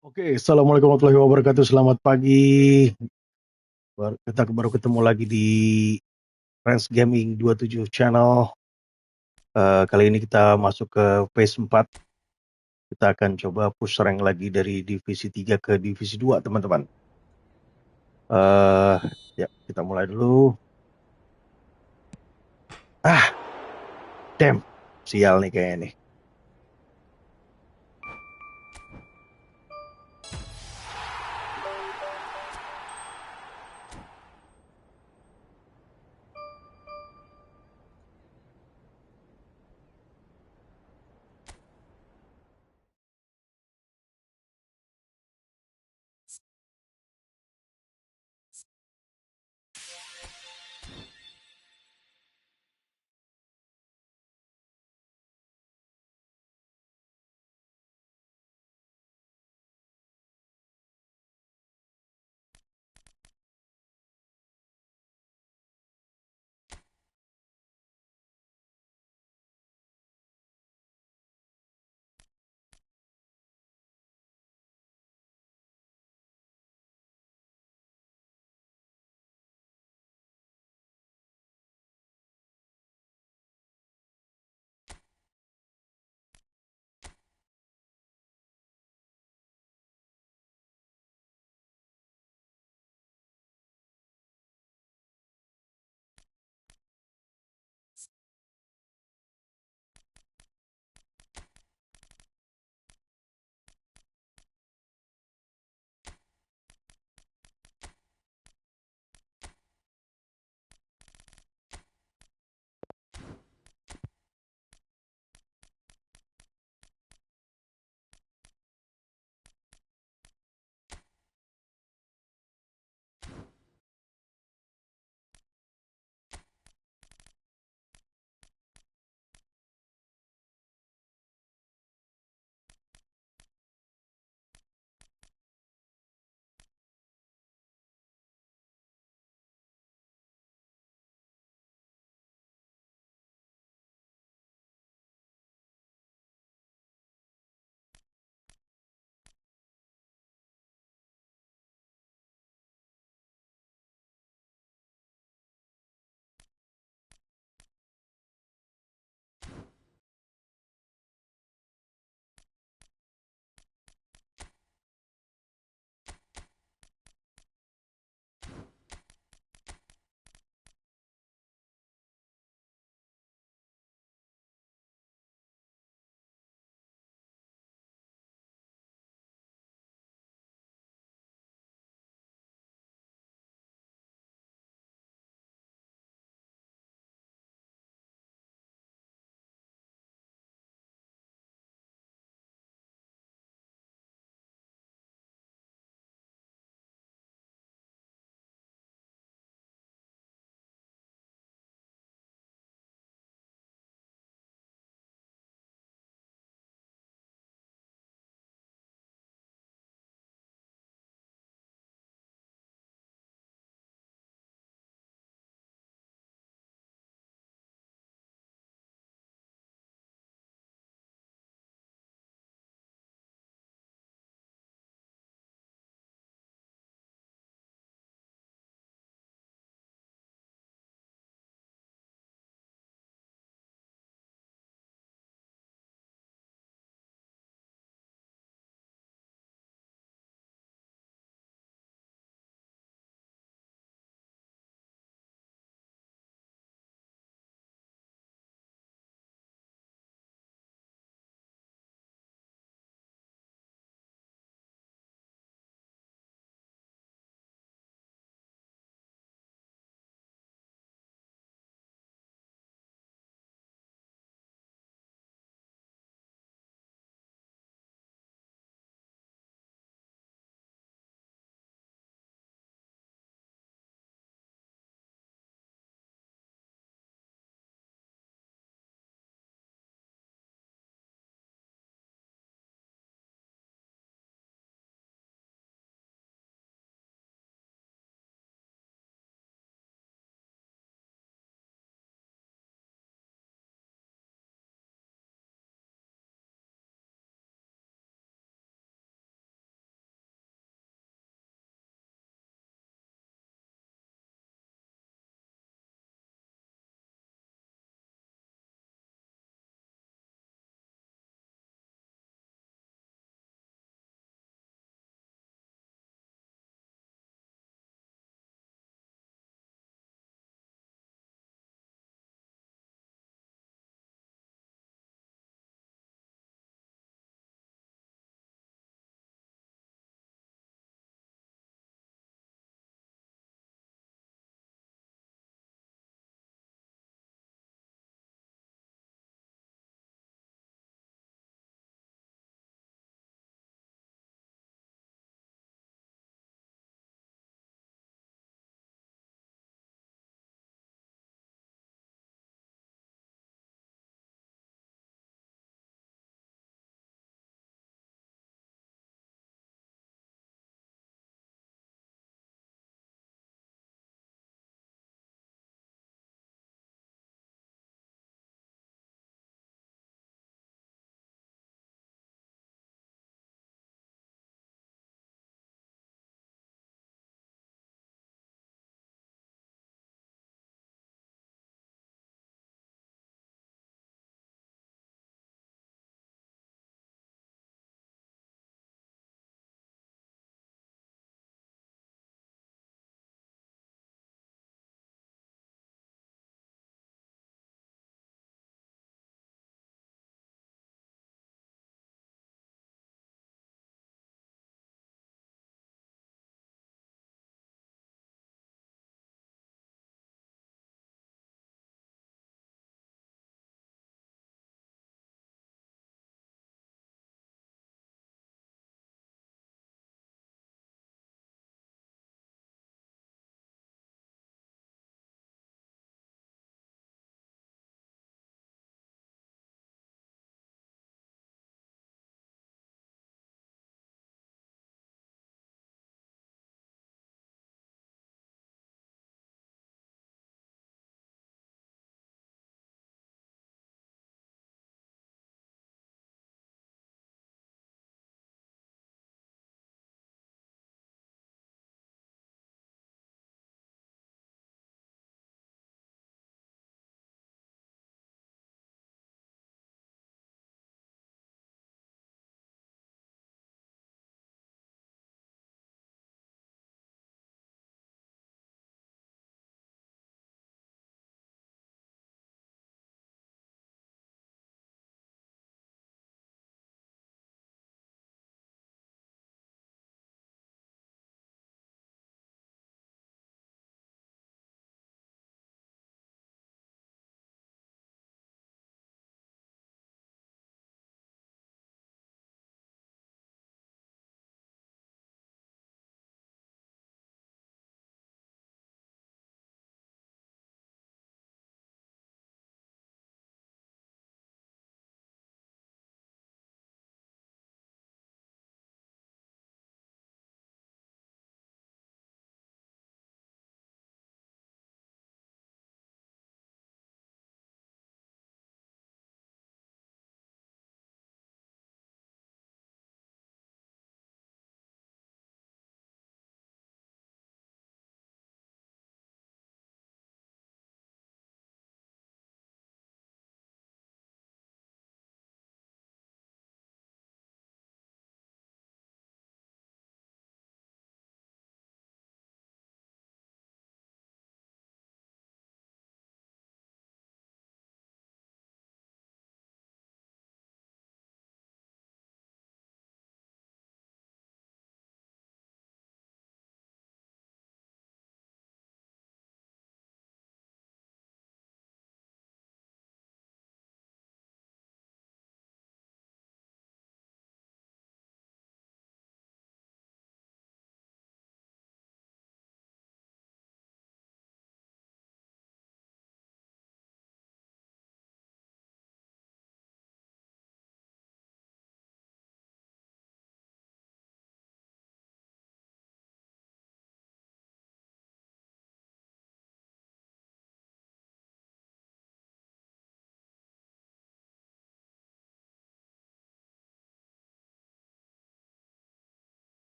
Oke, assalamualaikum warahmatullahi wabarakatuh. Selamat pagi. Kita baru ketemu lagi di Friends Gaming 27 Channel. Kali ini kita masuk ke Phase 4. Kita akan coba push rank lagi dari Divisi 3 ke Divisi 2, teman-teman. Eh, ya, kita mulai dulu. Ah, damn. Sial nih kayaknya nih.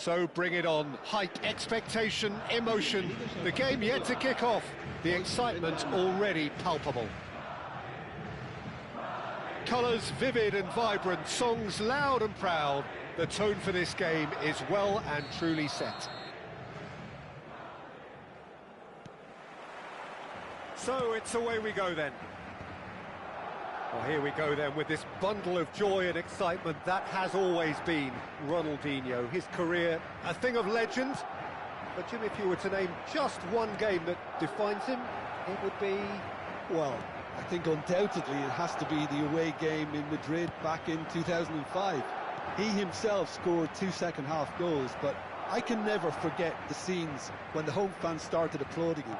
So bring it on. Hype, expectation, emotion. The game yet to kick off. The excitement already palpable. Colours vivid and vibrant, songs loud and proud. The tone for this game is well and truly set. So it's away we go then. Well, here we go then with this bundle of joy and excitement that has always been Ronaldinho. His career, a thing of legend. But Jim, if you were to name just one game that defines him, it would be, well, I think undoubtedly it has to be the away game in Madrid back in 2005. He himself scored 2 second-half goals, but I can never forget the scenes when the home fans started applauding him.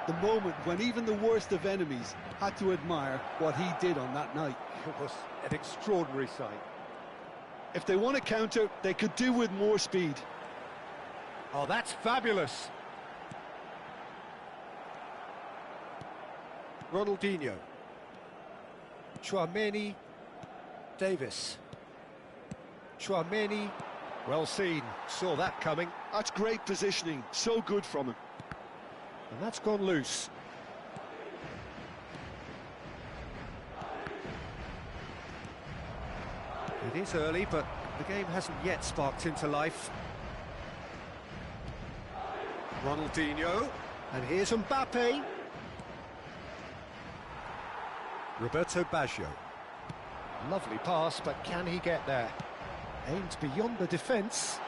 The moment when even the worst of enemies had to admire what he did on that night. It was an extraordinary sight. If they want to counter, they could do with more speed. Oh, that's fabulous. Ronaldinho. Tchouaméni. Davis. Tchouaméni. Well seen. Saw that coming. That's great positioning. So good from him. And that's gone loose. It is early, but the game hasn't yet sparked into life. Ronaldinho. And here's Mbappe. Roberto Baggio. Lovely pass, but can he get there? Aimed beyond the defence.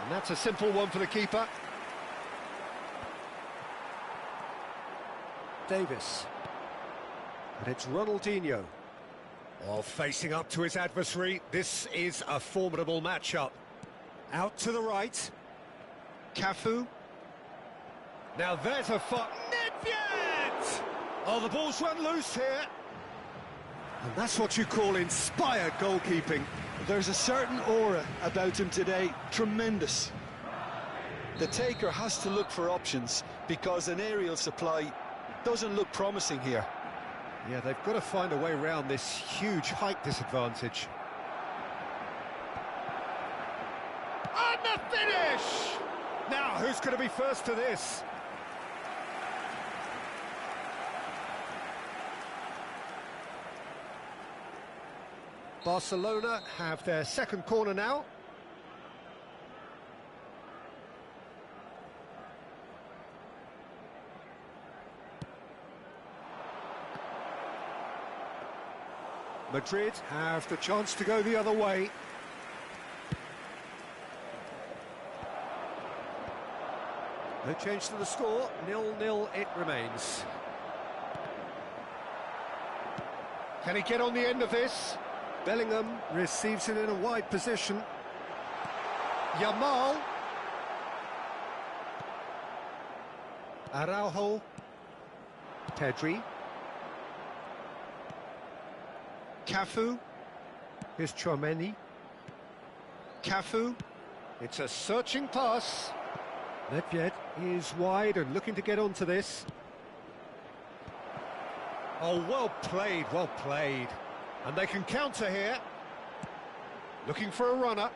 And that's a simple one for the keeper. Davis. And it's Ronaldinho. Oh, facing up to his adversary. This is a formidable matchup. Out to the right. Cafu. Now there's a Nedved! Oh, the ball's run loose here. And that's what you call inspired goalkeeping. There's a certain aura about him today. Tremendous. The taker has to look for options because an aerial supply doesn't look promising here. Yeah, they've got to find a way around this huge height disadvantage. And the finish! Now, who's going to be first to this? Barcelona have their second corner now. Madrid have the chance to go the other way. No change to the score, 0-0 it remains. Can he get on the end of this? Bellingham receives it in a wide position. Yamal. Araujo. Pedri. Cafu. Here's Tchouaméni. Cafu. It's a searching pass. Nedved is wide and looking to get onto this. Oh, well played, well played. And they can counter here. Looking for a runner.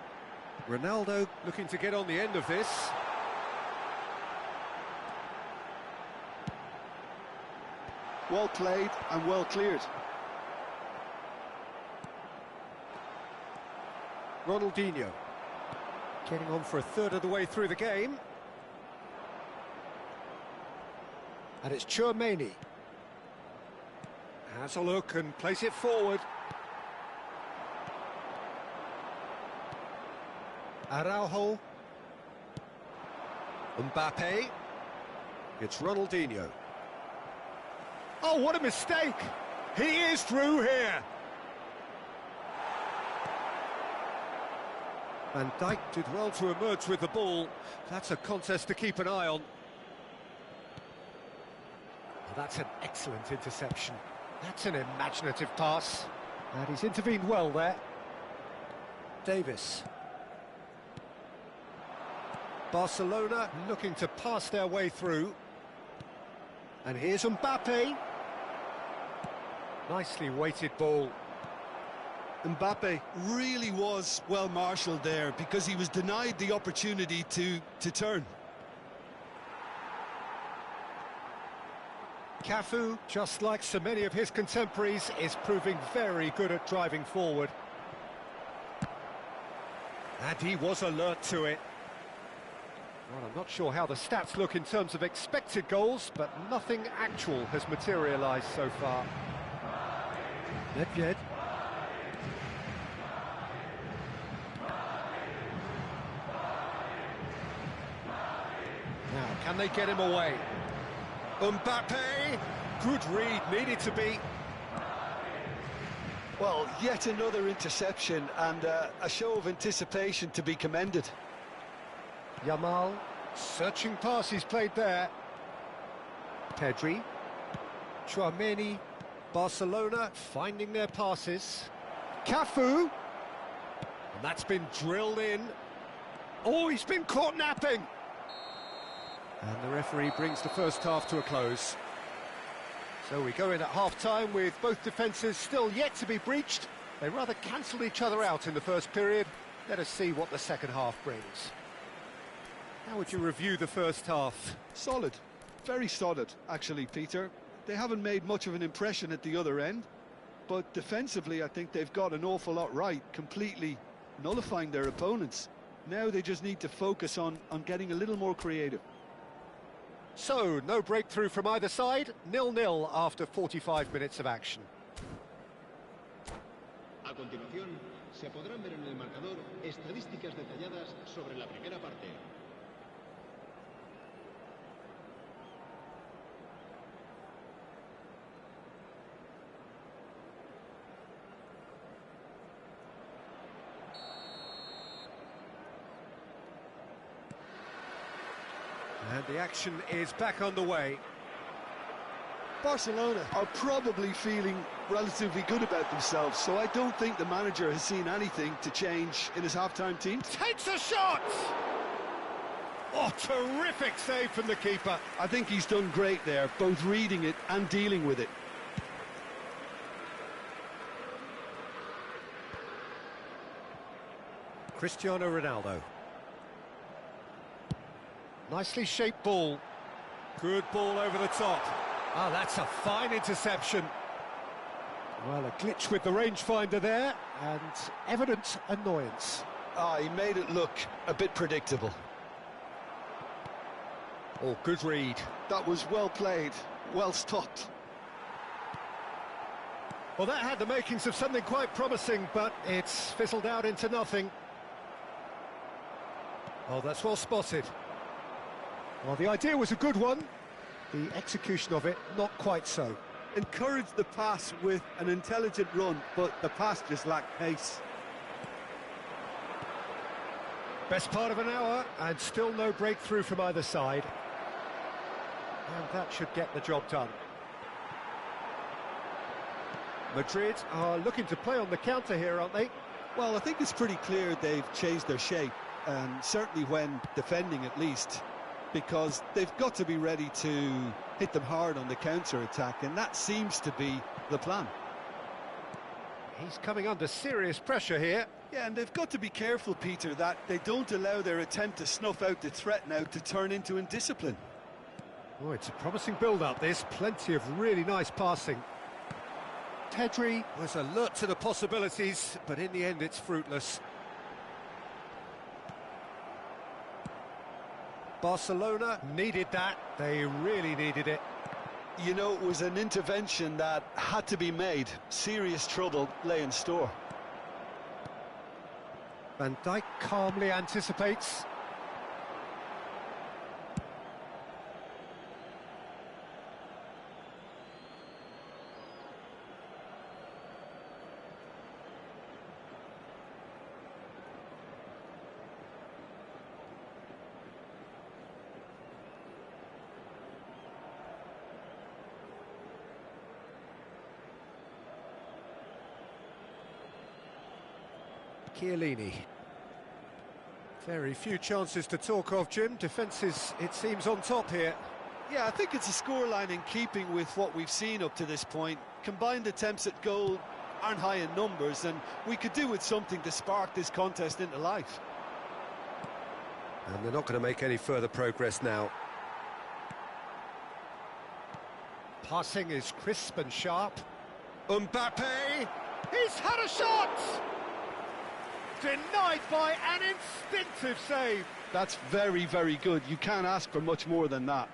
Ronaldo looking to get on the end of this. Well played and well cleared. Ronaldinho getting on for a third of the way through the game. And it's Tchouaméni. Has a look and plays it forward. Araujo. Mbappe. It's Ronaldinho. Oh, what a mistake! He is through here! Van Dijk did well to emerge with the ball. That's a contest to keep an eye on. Well, that's an excellent interception. That's an imaginative pass. And he's intervened well there. Davis. Barcelona looking to pass their way through. And here's Mbappe. Nicely weighted ball. Mbappe really was well marshalled there because he was denied the opportunity to turn. Cafu, just like so many of his contemporaries, is proving very good at driving forward. And he was alert to it. Well, I'm not sure how the stats look in terms of expected goals, but nothing actual has materialised so far. Nedved. Now, can they get him away? Mbappe! Good read, needed to be. Well, yet another interception and a show of anticipation to be commended. Yamal, searching pass he's played there. Pedri. Tchouameni. Barcelona finding their passes. Cafu! And that's been drilled in. Oh, he's been caught napping! And the referee brings the first half to a close. So we go in at half-time with both defences still yet to be breached. They rather cancelled each other out in the first period. Let us see what the second half brings. How would you review the first half? Solid. Very solid, actually, Peter. They haven't made much of an impression at the other end, but defensively I think they've got an awful lot right, completely nullifying their opponents. Now they just need to focus on getting a little more creative. So, no breakthrough from either side, 0-0 after 45 minutes of action. A continuación, se podrán ver en el marcador estadísticas detalladas sobre la primera parte. And the action is back underway. Barcelona are probably feeling relatively good about themselves, so I don't think the manager has seen anything to change in his half-time team. Takes a shot! Oh, terrific save from the keeper. I think he's done great there, both reading it and dealing with it. Cristiano Ronaldo. Nicely shaped ball. Good ball over the top. Ah, that's a fine interception. Well, a glitch with the rangefinder there, and evident annoyance. Ah, he made it look a bit predictable. Oh, good read. That was well played, well stopped. Well, that had the makings of something quite promising, but it's fizzled out into nothing. Oh, that's well spotted. Well, the idea was a good one. The execution of it, not quite so. Encouraged the pass with an intelligent run, but the pass just lacked pace. Best part of an hour, and still no breakthrough from either side. And that should get the job done. Madrid are looking to play on the counter here, aren't they? Well, I think it's pretty clear they've changed their shape, and certainly when defending at least, because they've got to be ready to hit them hard on the counter-attack, and that seems to be the plan. He's coming under serious pressure here. Yeah, and they've got to be careful, Peter, that they don't allow their attempt to snuff out the threat now to turn into indiscipline. Oh, it's a promising build-up, this. Plenty of really nice passing. Pedri was alert to the possibilities, but in the end it's fruitless. Barcelona needed that. They really needed it. You know, it was an intervention that had to be made. Serious trouble lay in store. Van Dijk calmly anticipates. Chiellini. Very few chances to talk of, Jim. Defences, it seems, on top here. Yeah, I think it's a scoreline in keeping with what we've seen up to this point. Combined attempts at goal, aren't high in numbers, and we could do with something to spark this contest into life. And they're not going to make any further progress now. Passing is crisp and sharp. Mbappe! He's had a shot! Denied by an instinctive save. That's very, very good. You can't ask for much more than that.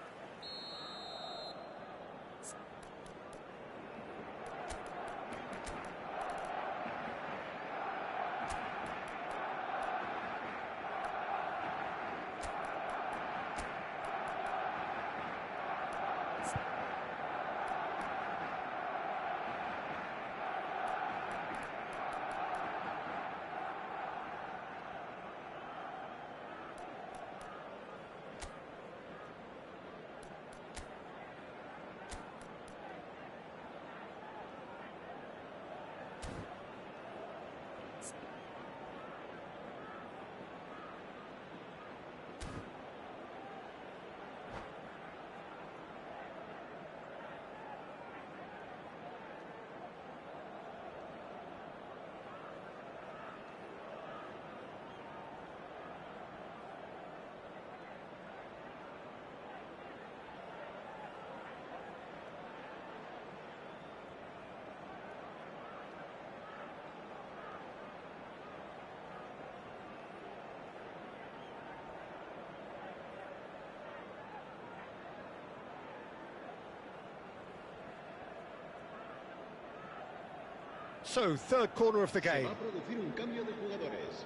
So, third corner of the Se game. va a producir un cambio de jugadores.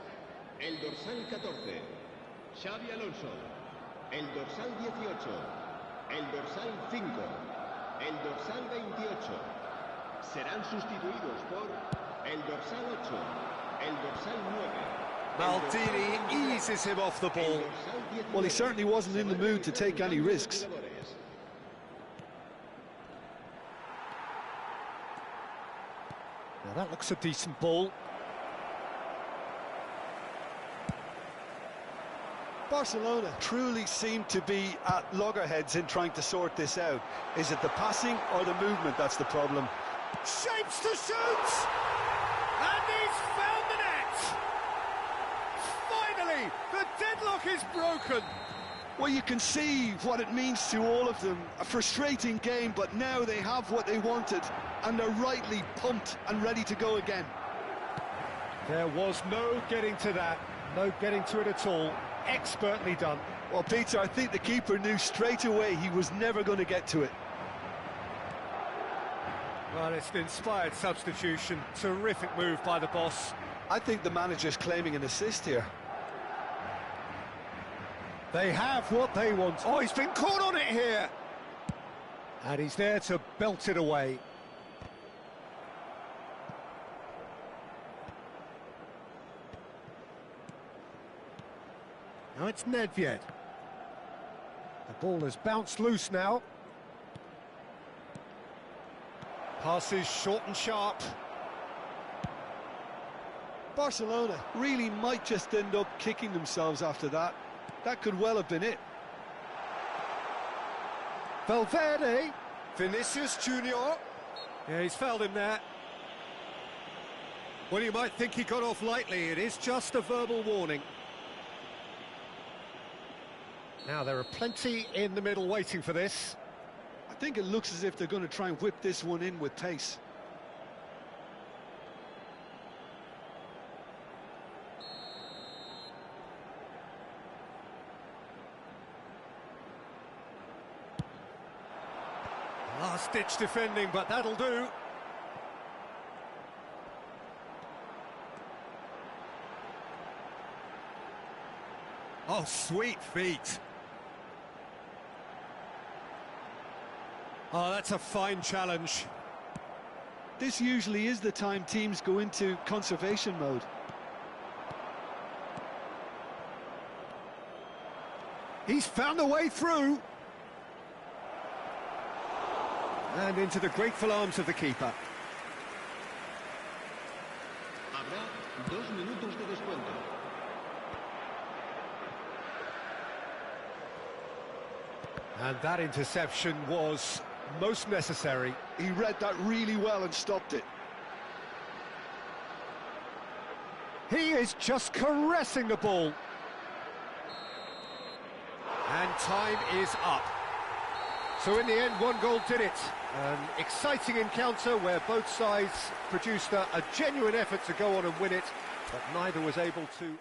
El dorsal 14, Xavi Alonso. El dorsal 18, el dorsal 5, el dorsal 28. Serán sustituidos por el dorsal 8, el dorsal 9. Maldini eases him off the ball. Well, he certainly wasn't in the mood to take any risks. Now that looks a decent ball. Barcelona truly seem to be at loggerheads in trying to sort this out. Is it the passing or the movement that's the problem? Shapes to shoot! And he's found the net! Finally, the deadlock is broken! Well, you can see what it means to all of them. A frustrating game, but now they have what they wanted, and they're rightly pumped and ready to go again. There was no getting to that, no getting to it at all. Expertly done. Well, Peter, I think the keeper knew straight away he was never going to get to it. Well, it's an inspired substitution. Terrific move by the boss. I think the manager's claiming an assist here. They have what they want. Oh, he's been caught on it here! And he's there to belt it away. Now it's Nedved. The ball has bounced loose now. Passes short and sharp. Barcelona really might just end up kicking themselves after that. That could well have been it. Valverde. Vinicius Junior. Yeah, he's fouled him there. Well, you might think he got off lightly. It is just a verbal warning. Now, there are plenty in the middle waiting for this. I think it looks as if they're going to try and whip this one in with pace. Last-ditch defending, but that'll do. Oh, sweet feet. Oh, that's a fine challenge. This usually is the time teams go into conservation mode. He's found a way through. And into the grateful arms of the keeper. Habrá 2 minutos de descuento. And that interception was most necessary. He read that really well and stopped it. He is just caressing the ball. And time is up. So in the end, one goal did it. An exciting encounter where both sides produced a genuine effort to go on and win it, but neither was able to...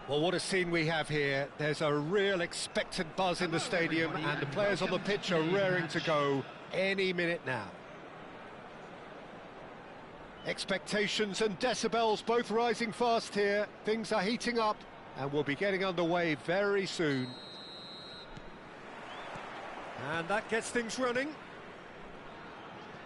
Well, what a scene we have here. There's a real expectant buzz in the stadium, and the players on the pitch are raring to go any minute now. Expectations and decibels both rising fast here. Things are heating up, and we'll be getting underway very soon. And that gets things running.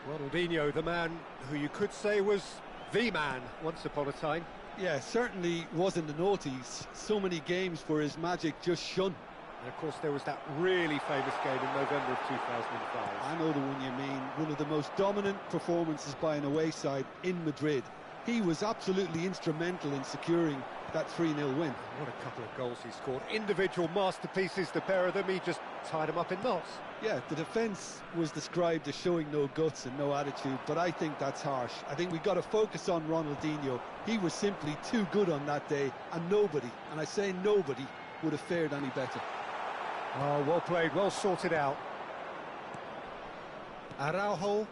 Ronaldinho, the man who you could say was the man once upon a time. Yeah, certainly wasn't the noughties. So many games where his magic just shone. And of course there was that really famous game in November of 2005. I know the one you mean. One of the most dominant performances by an away side in Madrid. He was absolutely instrumental in securing that 3-0 win. What a couple of goals he scored. Individual masterpieces, the pair of them. He just tied them up in knots. Yeah, the defence was described as showing no guts and no attitude, but I think that's harsh. I think we've got to focus on Ronaldinho. He was simply too good on that day, and nobody, and I say nobody, would have fared any better. Oh, well played, well sorted out. Araujo.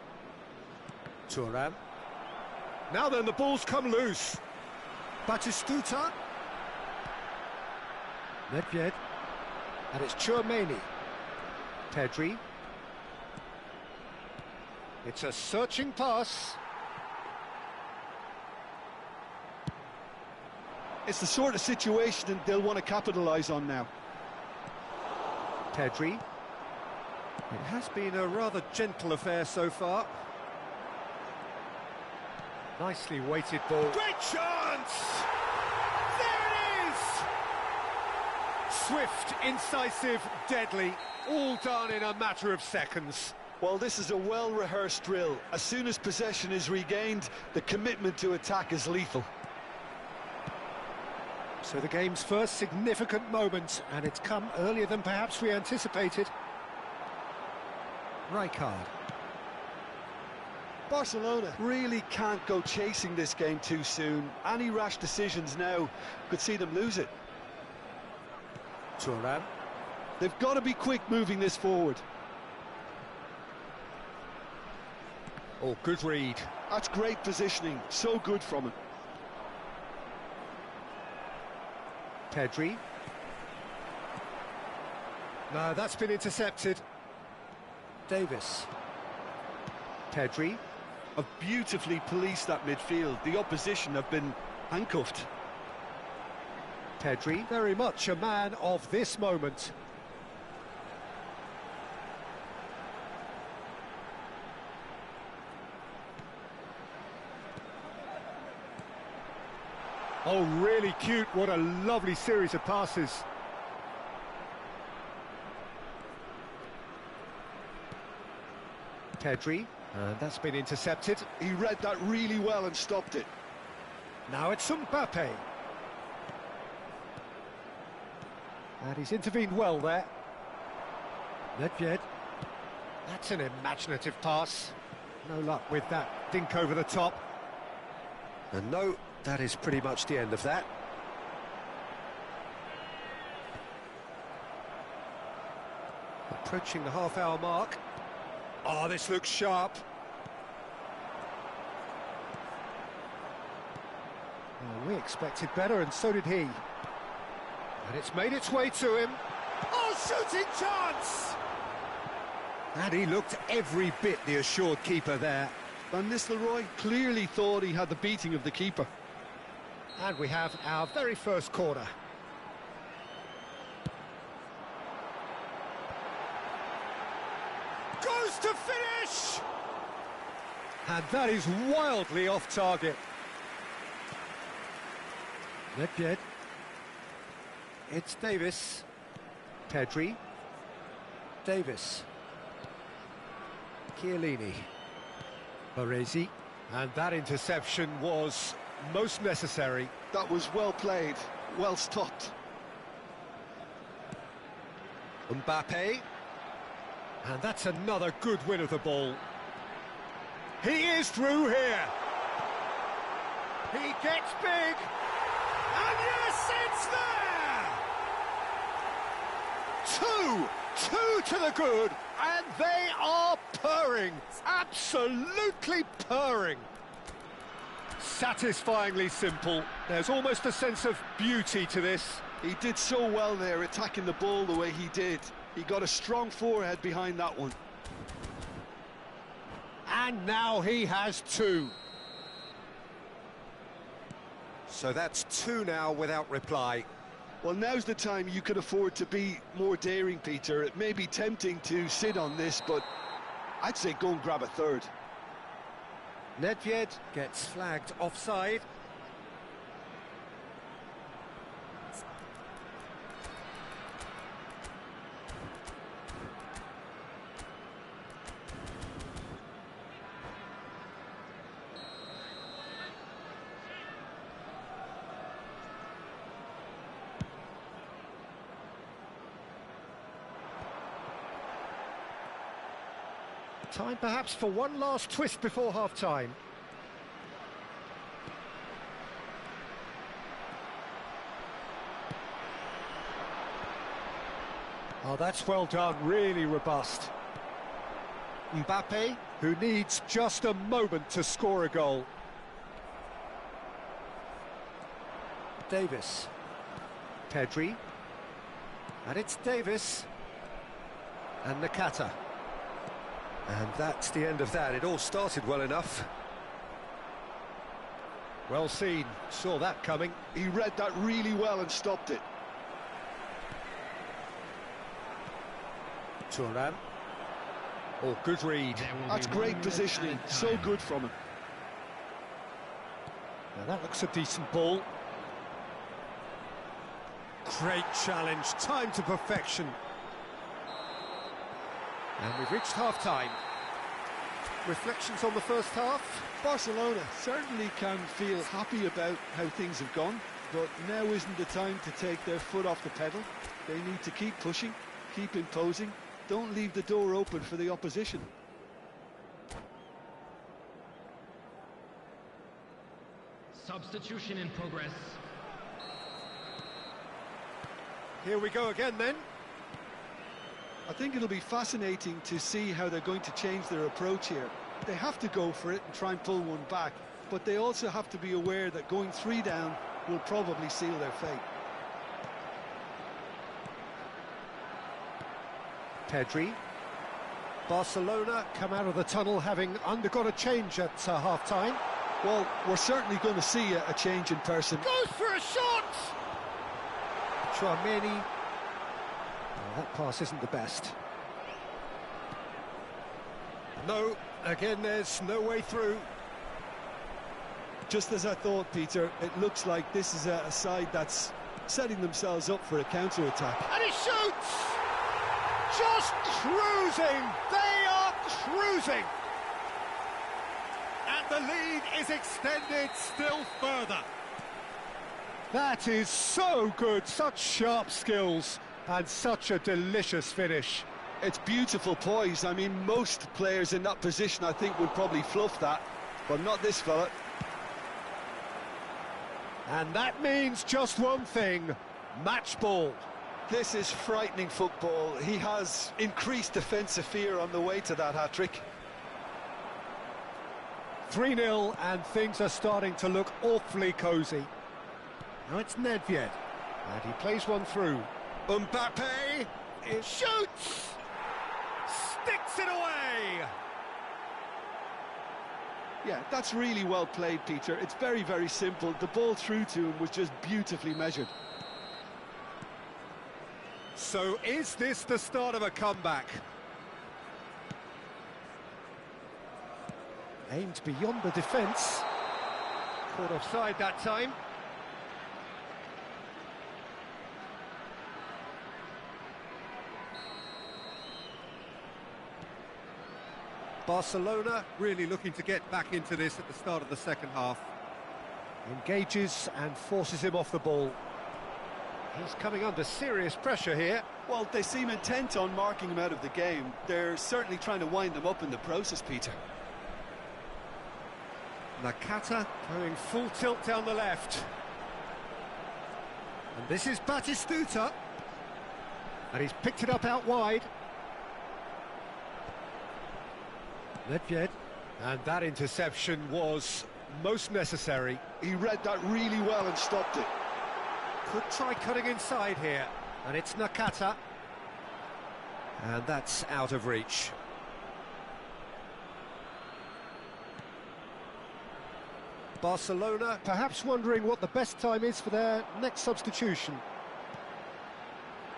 Thuram. Now then, the ball's come loose. Batistuta. Nedved. And it's Tchouaméni. Pedri. It's a searching pass. It's the sort of situation that they'll want to capitalise on now. Pedri. It has been a rather gentle affair so far. Nicely weighted ball. Great chance! There it is! Swift, incisive, deadly, all done in a matter of seconds. Well, this is a well-rehearsed drill. As soon as possession is regained, the commitment to attack is lethal. So the game's first significant moment, and it's come earlier than perhaps we anticipated. Rijkaard. Barcelona really can't go chasing this game too soon. Any rash decisions now could see them lose it. Thuram. They've got to be quick moving this forward. Oh, good read. That's great positioning, so good from him. Pedri. No, that's been intercepted. Davis. Pedri. Have beautifully policed that midfield. The opposition have been handcuffed. Pedri, very much a man of this moment. Oh, really cute. What a lovely series of passes. Pedri, and that's been intercepted. He read that really well and stopped it. Now it's Mbappe. And he's intervened well there. Nedved. That's an imaginative pass. No luck with that dink over the top. And no, that is pretty much the end of that. Approaching the half-hour mark. Oh, this looks sharp. Well, we expected better, and so did he. And it's made its way to him. Oh, shooting chance! And he looked every bit the assured keeper there. Van Nistelrooy clearly thought he had the beating of the keeper. And we have our very first corner. Goes to finish! And that is wildly off target. Nedved. It's Davis. Pedri. Davis. Chiellini. Baresi. And that interception was most necessary. That was well played, well stopped. Mbappe. And that's another good win of the ball. He is through here. He gets big. And yes, it's there! Two to the good, and they are purring. Absolutely purring. satisfyingly simple. There's almost a sense of beauty to this. He did so well there, attacking the ball the way he did. He got a strong forehead behind that one. And now he has two. So that's two now without reply. Well, now's the time you could afford to be more daring, Peter. It may be tempting to sit on this, but I'd say go and grab a third. Nedved gets flagged offside. Time perhaps for one last twist before half-time. Oh, that's well done, really robust. Mbappe, who needs just a moment to score a goal. Davis. Pedri. And it's Davis. And Nakata. And that's the end of that. It all started well enough. Well seen, saw that coming. He read that really well and stopped it. Thuram. Oh, good read. That's great positioning, so good from him. Now that looks a decent ball. Great challenge, time to perfection. And we've reached half-time. Reflections on the first half? Barcelona certainly can feel happy about how things have gone, but now isn't the time to take their foot off the pedal. They need to keep pushing, keep imposing, don't leave the door open for the opposition. Substitution in progress. Here we go again then. I think it'll be fascinating to see how they're going to change their approach here. They have to go for it and try and pull one back, but they also have to be aware that going 3 down will probably seal their fate. Pedri. Barcelona come out of the tunnel having undergone a change at half-time. Well, we're certainly going to see a change in person. Goes for a shot! Tchouaméni. Oh, that pass isn't the best. No, again there's no way through. Just as I thought, Peter, it looks like this is a side that's setting themselves up for a counter-attack. And he shoots! Just cruising! They are cruising! And the lead is extended still further. That is so good, such sharp skills and such a delicious finish. It's beautiful poise. I mean, most players in that position I think would probably fluff that, but not this fella. And that means just one thing, match ball. This is frightening football. He has increased defensive fear on the way to that hat-trick. 3-0 and things are starting to look awfully cosy. Now it's Nedved, and he plays one through. Mbappe, it shoots! Sticks it away! Yeah, that's really well played, Peter. It's very, very simple. The ball through to him was just beautifully measured. So is this the start of a comeback? Aimed beyond the defence. Caught offside that time. Barcelona really looking to get back into this at the start of the second half. Engages and forces him off the ball. He's coming under serious pressure here. Well, they seem intent on marking him out of the game. They're certainly trying to wind him up in the process, Peter. Nakata going full tilt down the left. And this is Batistuta. And he's picked it up out wide. Nedved. And that interception was most necessary. He read that really well and stopped it. Could try cutting inside here, and it's Nakata. And that's out of reach. Barcelona perhaps wondering what the best time is for their next substitution.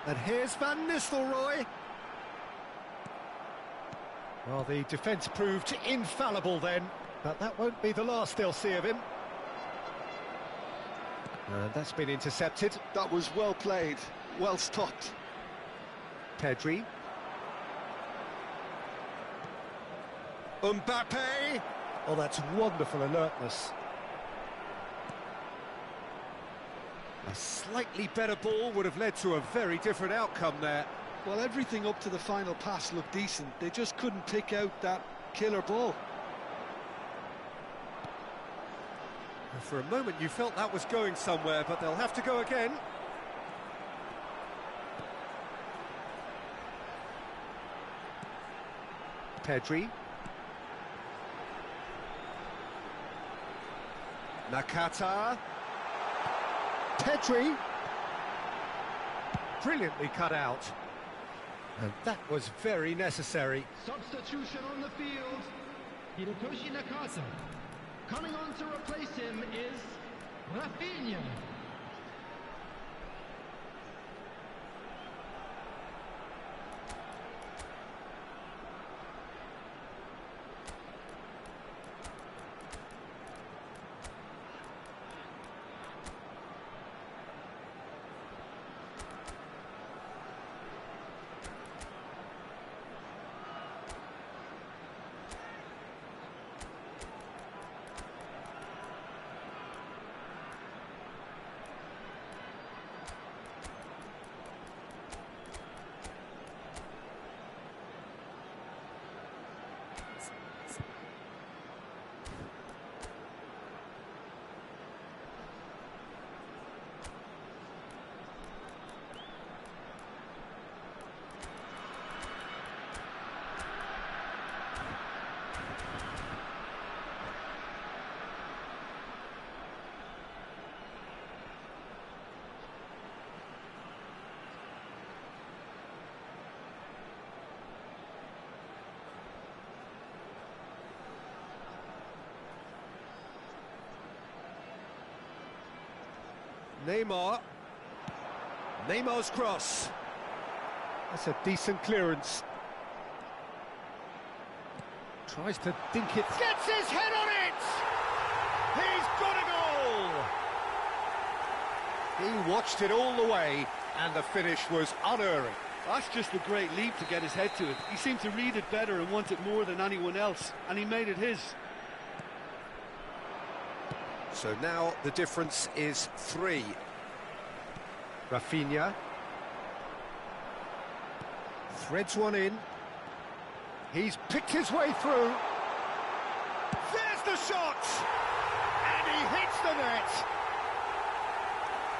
And here's Van Nistelrooy. Well, the defence proved infallible then, but that won't be the last they'll see of him. And that's been intercepted. That was well played, well stopped. Pedri. Mbappe! Oh, that's wonderful alertness. A slightly better ball would have led to a very different outcome there. Well, everything up to the final pass looked decent. They just couldn't pick out that killer ball. And for a moment you felt that was going somewhere, but they'll have to go again. Pedri. Nakata. Pedri. Brilliantly cut out. And that was very necessary. Substitution on the field. Hirotoshi Nakata. Coming on to replace him is Rafinha. Neymar. Neymar's cross. That's a decent clearance. Tries to dink it. Gets his head on it! He's got a goal! He watched it all the way, and the finish was unerring. That's just a great leap to get his head to it. He seemed to read it better and want it more than anyone else, and he made it his. So now the difference is 3. Rafinha. Threads one in. He's picked his way through. There's the shot! And he hits the net.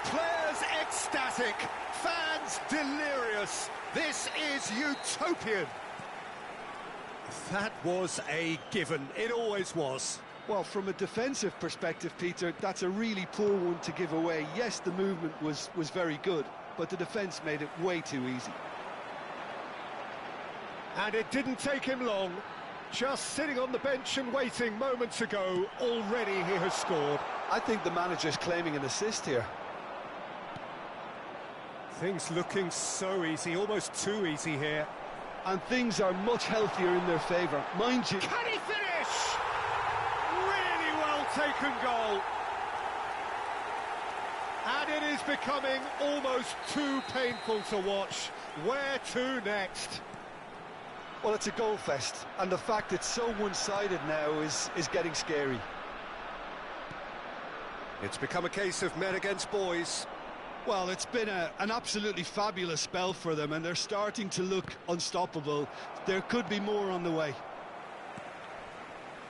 Players ecstatic. Fans delirious. This is utopian. That was a given. It always was. Well, from a defensive perspective, Peter, that's a really poor one to give away. Yes, the movement was very good, but the defence made it way too easy. And it didn't take him long. Just sitting on the bench and waiting moments ago, already he has scored. I think the manager's claiming an assist here. Things looking so easy, almost too easy here. And things are much healthier in their favour. Mind you... Can he finish? Taken goal, and it is becoming almost too painful to watch. Where to next? Well, it's a goal fest, and the fact it's so one-sided now is getting scary. It's become a case of men against boys. Well, it's been an absolutely fabulous spell for them, and they're starting to look unstoppable. There could be more on the way.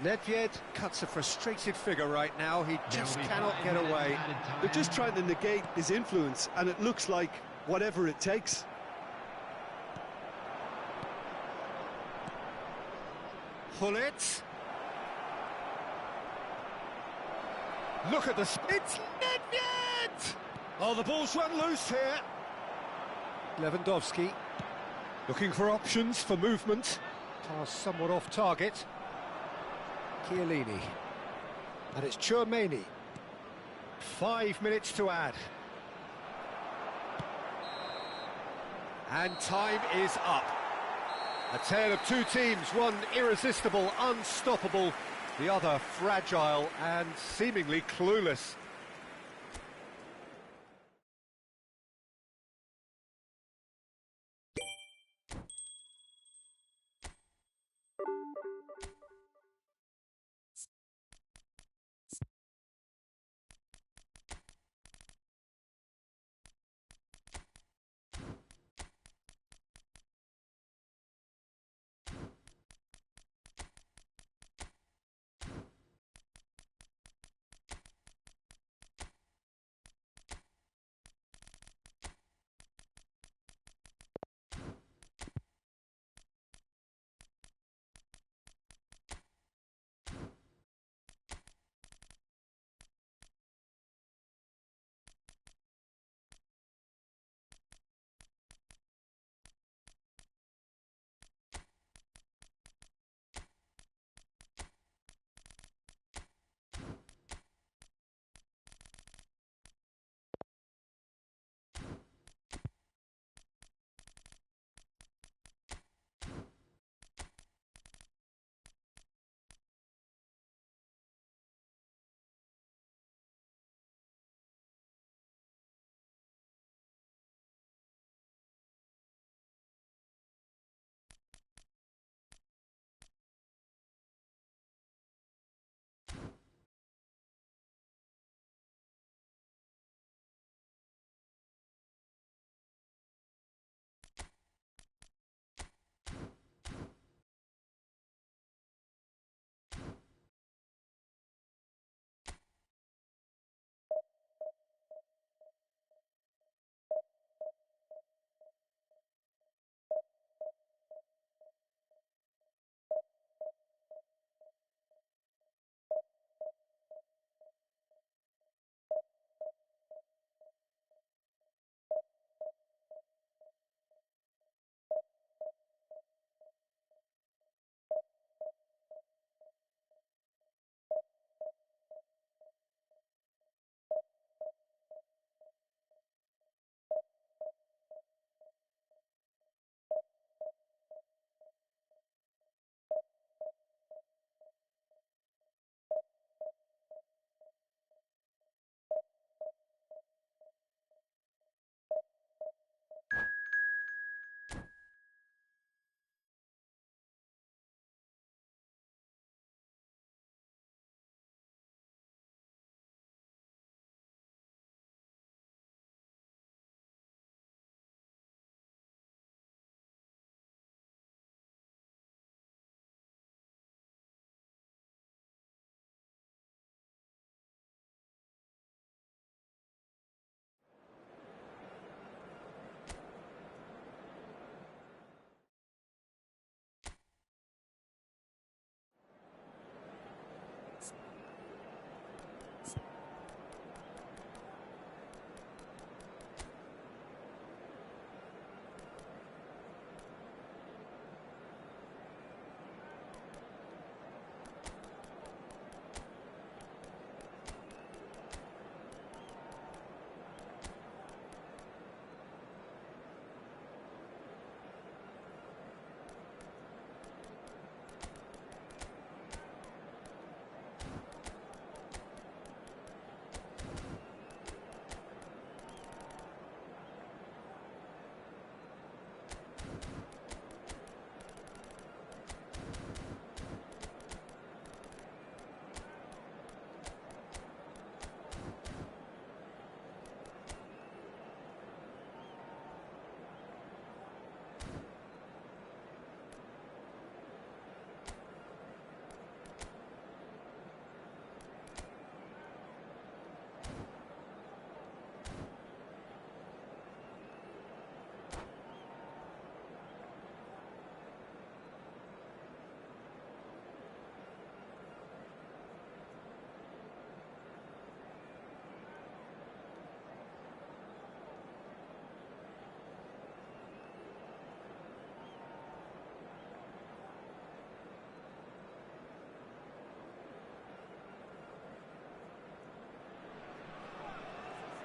Nedved cuts a frustrated figure right now. He just cannot get away. They're just trying to negate his influence, and it looks like whatever it takes. Hullet. Look at the it's Nedved! Oh, the ball's run loose here. Lewandowski looking for options for movement. Pass somewhat off target. Chiellini. And it's Chouameni. 5 minutes to add. And time is up. A tale of two teams, one irresistible, unstoppable, the other fragile and seemingly clueless.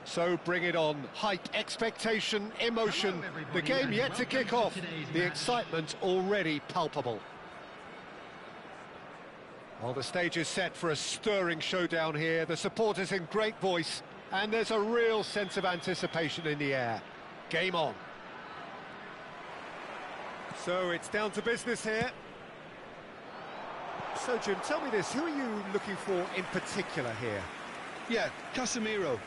So bring it on. Hype, expectation, emotion. The game yet to kick off. The excitement already palpable. Well, the stage is set for a stirring showdown here. The supporters in great voice, and there's a real sense of anticipation in the air. Game on. So it's down to business here. So, Jim, tell me this, who are you looking for in particular here? Yeah, Casemiro.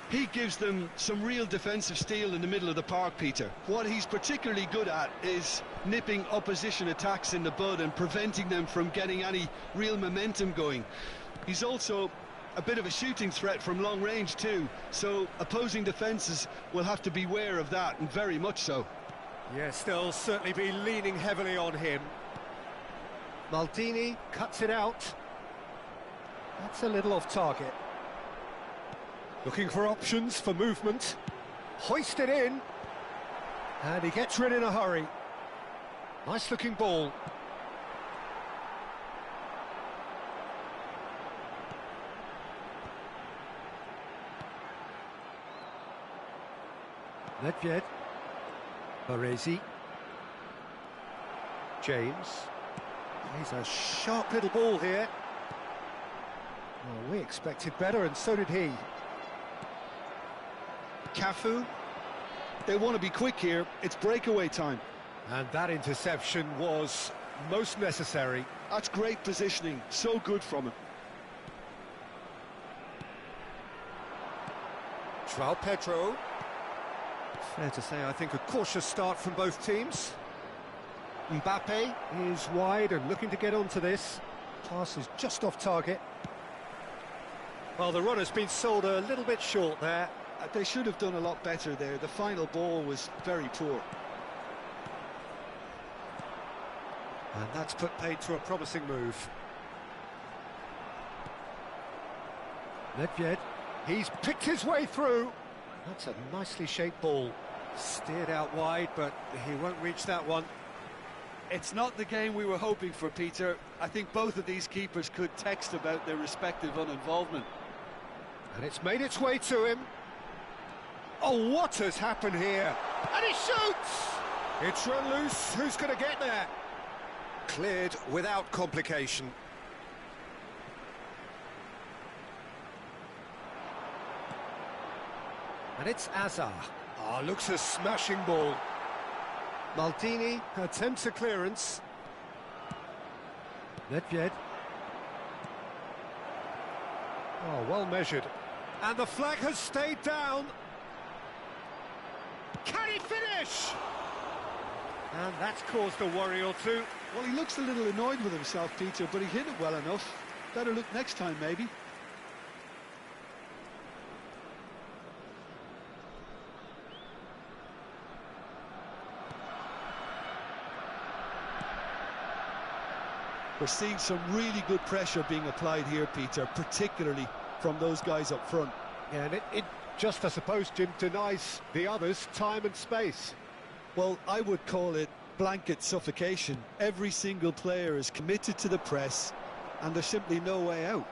He gives them some real defensive steel in the middle of the park, Peter. What he's particularly good at is nipping opposition attacks in the bud and preventing them from getting any real momentum going. He's also a bit of a shooting threat from long range too, so opposing defences will have to beware of that, and very much so. Yes, they'll certainly be leaning heavily on him. Maldini cuts it out. That's a little off target. Looking for options for movement. Hoist it in. And he gets rid in a hurry. Nice looking ball. Nedved. Baresi. James. He's a sharp little ball here. Well, we expected better, and so did he. Cafu. They want to be quick here. It's breakaway time. And that interception was most necessary. That's great positioning. So good from him. João Pedro. Fair to say, I think, a cautious start from both teams. Mbappe is wide and looking to get onto this. Pass is just off target. Well, the run has been sold a little bit short there. They should have done a lot better there. The final ball was very poor. And that's put paid to a promising move. Nedved. He's picked his way through. That's a nicely shaped ball. Steered out wide, but he won't reach that one. It's not the game we were hoping for, Peter. I think both of these keepers could text about their respective uninvolvement. And it's made its way to him. Oh, what has happened here? And he shoots! It's run loose. Who's going to get there? Cleared without complication. And it's Azar. Oh, looks a smashing ball. Maldini attempts a clearance. Nedved. Oh, well measured. And the flag has stayed down. Can he finish? And that's caused a worry or two. Well, he looks a little annoyed with himself, Peter, but he hit it well enough. Better look next time, maybe. We're seeing some really good pressure being applied here, Peter, particularly from those guys up front. Yeah, and it just, I suppose, Jim, denies the others time and space. Well, I would call it blanket suffocation. Every single player is committed to the press, and there's simply no way out.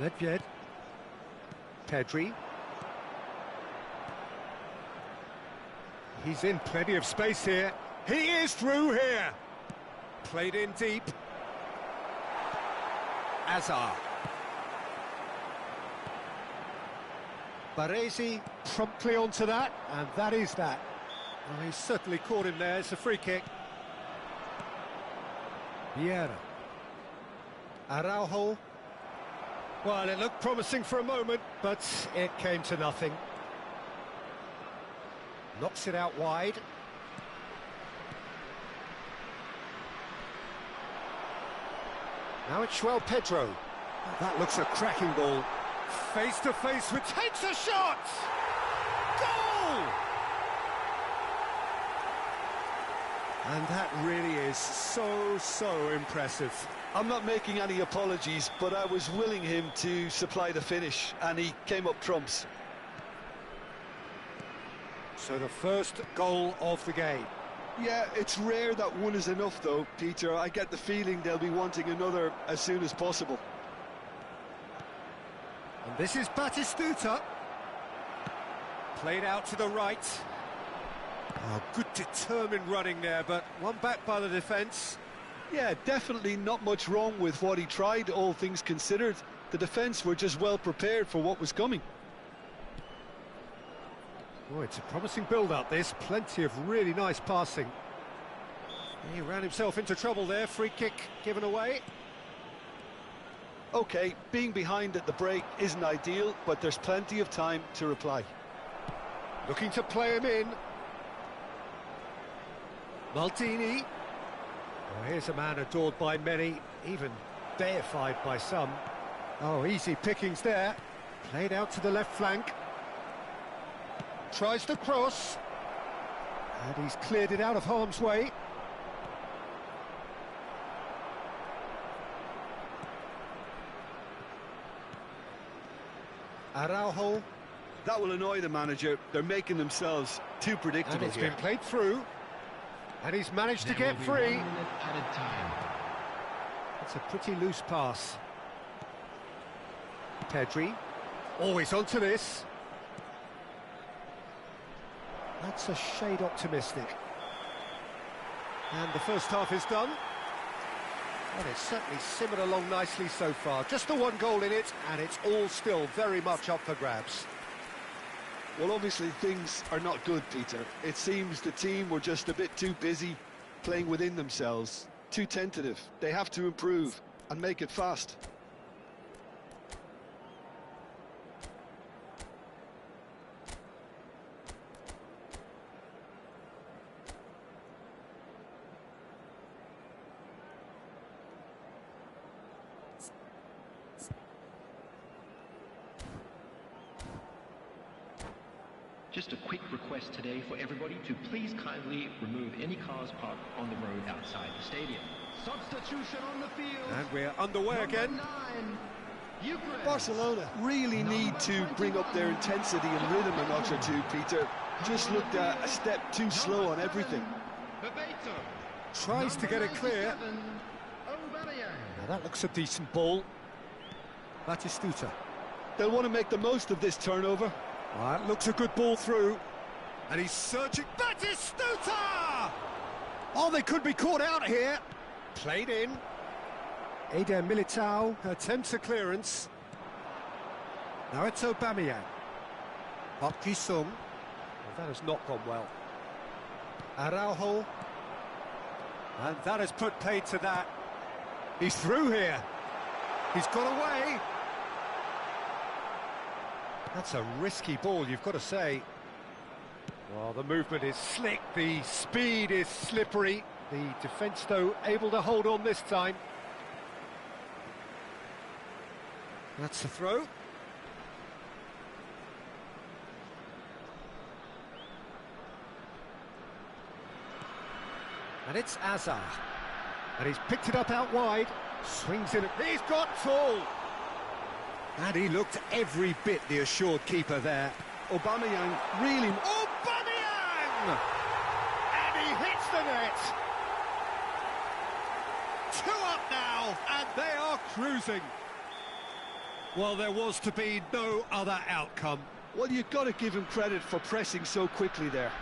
Nedved. Pedri. He's in plenty of space here. He is through here. Played in deep. Azar. Baresi promptly onto that, and that is that. Well, he's certainly caught him there. It's a free kick. Vieira. Araujo. Well, it looked promising for a moment, but it came to nothing. Knocks it out wide. Now it's João Pedro. That looks a cracking ball. Face to face with takes a shot! Goal! And that really is so impressive. I'm not making any apologies, but I was willing him to supply the finish, and he came up trumps. So the first goal of the game. Yeah, it's rare that one is enough, though, Peter. I get the feeling they'll be wanting another as soon as possible. And This is Batistuta. Played out to the right. Oh, good determined running there, but one back by the defence. Yeah, definitely not much wrong with what he tried, all things considered. The defence were just well prepared for what was coming. Oh, it's a promising build-up, this. Plenty of really nice passing. He ran himself into trouble there. Free kick given away. OK, being behind at the break isn't ideal, but there's plenty of time to reply. Looking to play him in. Maldini. Oh, here's a man adored by many, even deified by some. Oh, easy pickings there. Played out to the left flank. Tries the cross. And he's cleared it out of harm's way. Araujo. That will annoy the manager. They're making themselves too predictable And it's here. been played through. And he's managed to get free. It's a pretty loose pass. Pedri. Always onto this. That's a shade optimistic. And the first half is done. And it's certainly simmered along nicely so far. Just the one goal in it, and it's all still very much up for grabs. Well, obviously things are not good, Peter. It seems the team were just a bit too busy playing within themselves, too tentative. They have to improve and make it fast. Just a quick request today for everybody to please kindly remove any cars parked on the road outside the stadium. Substitution on the field. And we're underway again. Number 9, Eucharist. Barcelona really need to bring up their intensity and rhythm a notch or two, Peter. Just looked a step too slow on everything. Bebeto. Tries to get it clear. Now that looks a decent ball. Batistuta. They'll want to make the most of this turnover. That looks a good ball through. And he's searching. Batistuta! Oh, they could be caught out here. Played in. Eder Militao attempts a clearance. Now it's Aubameyang. Park Ji-sung. Well, that has not gone well. Araujo. And that has put paid to that. He's through here. He's got away. That's a risky ball, you've got to say. Well, the movement is slick, the speed is slippery. The defence, though, able to hold on this time. That's the throw. And it's Azar. And he's picked it up out wide. Swings in. He's got full. And he looked every bit the assured keeper there. Aubameyang really... Aubameyang! And he hits the net. 2 up now, and they are cruising. Well, there was to be no other outcome. Well, you've got to give him credit for pressing so quickly there.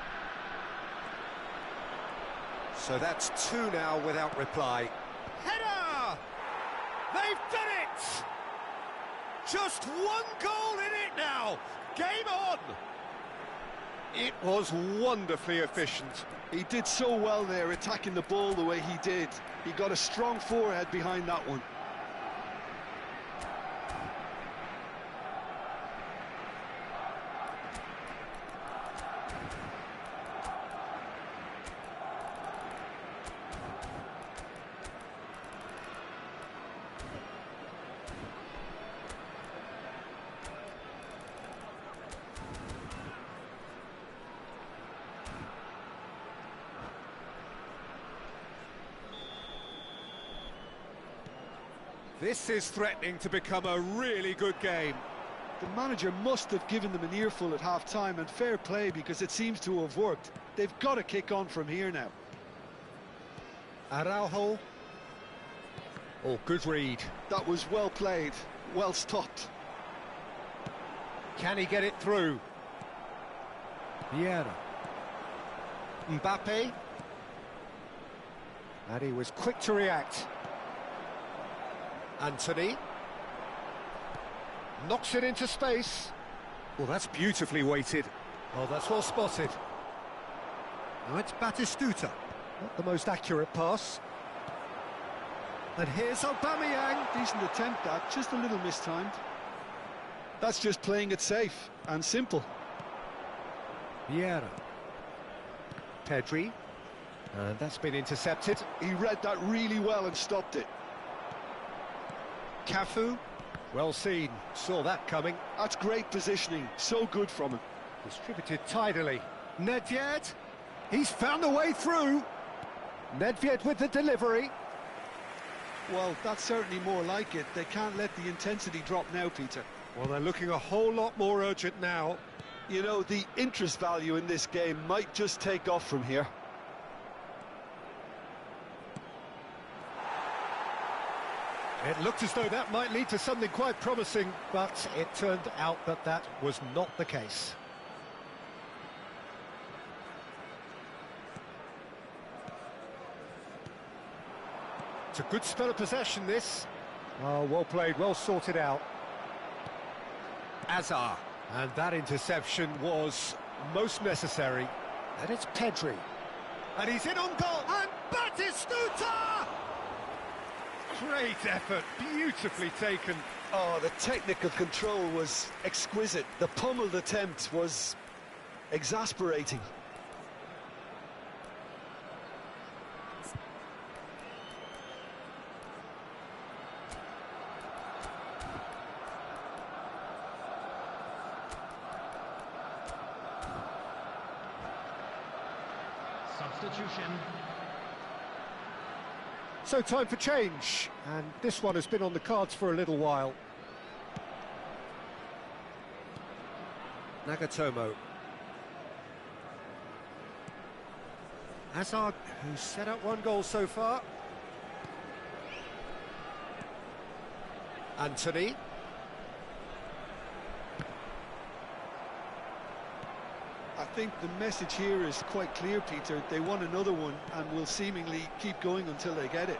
So that's 2 now without reply. Header! They've done it! Just 1 goal in it now. Game on. It was wonderfully efficient. He did so well there, attacking the ball the way he did. He got a strong forehead behind that one. This is threatening to become a really good game. The manager must have given them an earful at half-time, and fair play, because it seems to have worked. They've got to kick on from here now. Araujo. Oh, good read. That was well played, well stopped. Can he get it through? Vieira. Mbappe. And he was quick to react. Anthony. Knocks it into space. Well, that's beautifully weighted. Oh, that's well spotted. Now it's Batistuta. Not the most accurate pass. And here's Aubameyang. Decent attempt, that, just a little mistimed. That's just playing it safe and simple. Vieira. Pedri. And that's been intercepted. He read that really well and stopped it. Cafu. Well seen. Saw that coming. That's great positioning. So good from him. Distributed tidily. Nedved. He's found a way through. Nedved with the delivery. Well, that's certainly more like it. They can't let the intensity drop now, Peter. Well, they're looking a whole lot more urgent now. You know, the interest value in this game might just take off from here. It looked as though that might lead to something quite promising, but it turned out that that was not the case. It's a good spell of possession, this. Oh, well played, well sorted out. Azar. And that interception was most necessary. And it's Pedri. And he's in on goal. And Batistuta! Great effort, beautifully taken. Oh, the technical control was exquisite. The pummeled attempt was exasperating. Substitution. So time for change, and this one has been on the cards for a little while. Nagatomo. Hazard, who's set up one goal so far. Anthony. I think the message here is quite clear, Peter. They want another one and will seemingly keep going until they get it.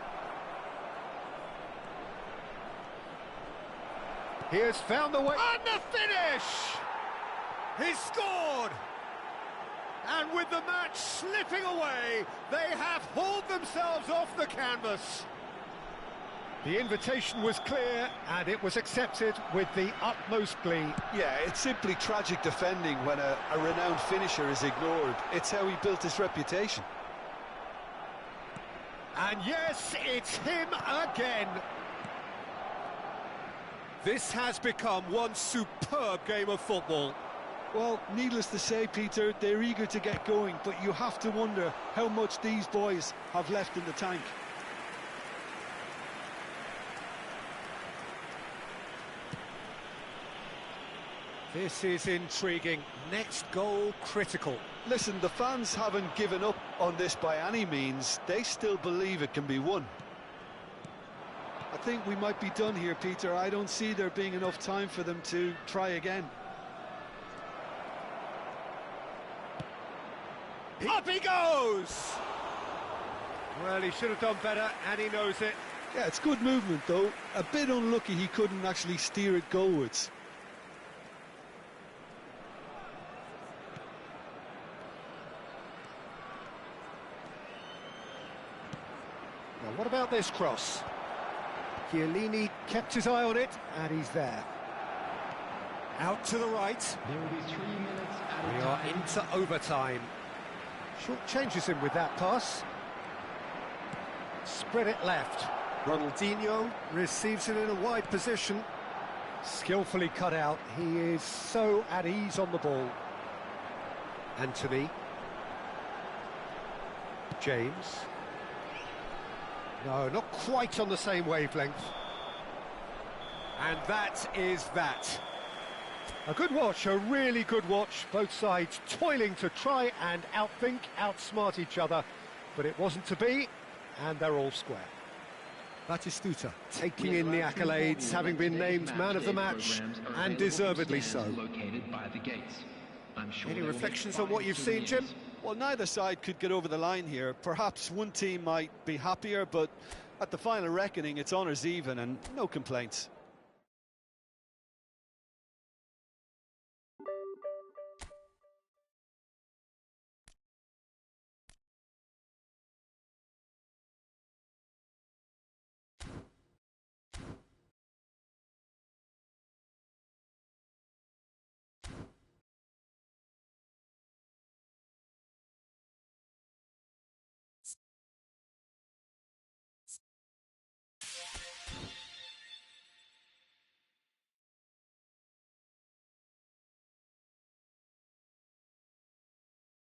He has found the way. And the finish! He scored! And with the match slipping away, they have hauled themselves off the canvas. The invitation was clear, and it was accepted with the utmost glee. Yeah, it's simply tragic defending when a renowned finisher is ignored. It's how he built his reputation. And yes, it's him again. This has become one superb game of football. Well, needless to say, Peter, they're eager to get going, but you have to wonder how much these boys have left in the tank. This is intriguing. Next goal critical. Listen, the fans haven't given up on this by any means. They still believe it can be won. I think we might be done here, Peter. I don't see there being enough time for them to try again. Up he goes! Well, he should have done better, and he knows it. Yeah, it's good movement, though. A bit unlucky he couldn't actually steer it goalwards. Now, what about this cross? Chiellini kept his eye on it, and he's there. Out to the right. There will be 3 minutes added We are time. into overtime. Short changes him with that pass. Spread it left. Ronaldinho receives it in a wide position. Skillfully cut out. He is so at ease on the ball. Anthony. James. No, not quite on the same wavelength. And that is that. A good watch, a really good watch. Both sides toiling to try and outthink, outsmart each other. But it wasn't to be, and they're all square. Batistuta taking in the accolades, having been named man of the match, and deservedly so. Any reflections on what you've seen, Jim? Well, neither side could get over the line here. Perhaps one team might be happier, but at the final reckoning, it's honours even and no complaints.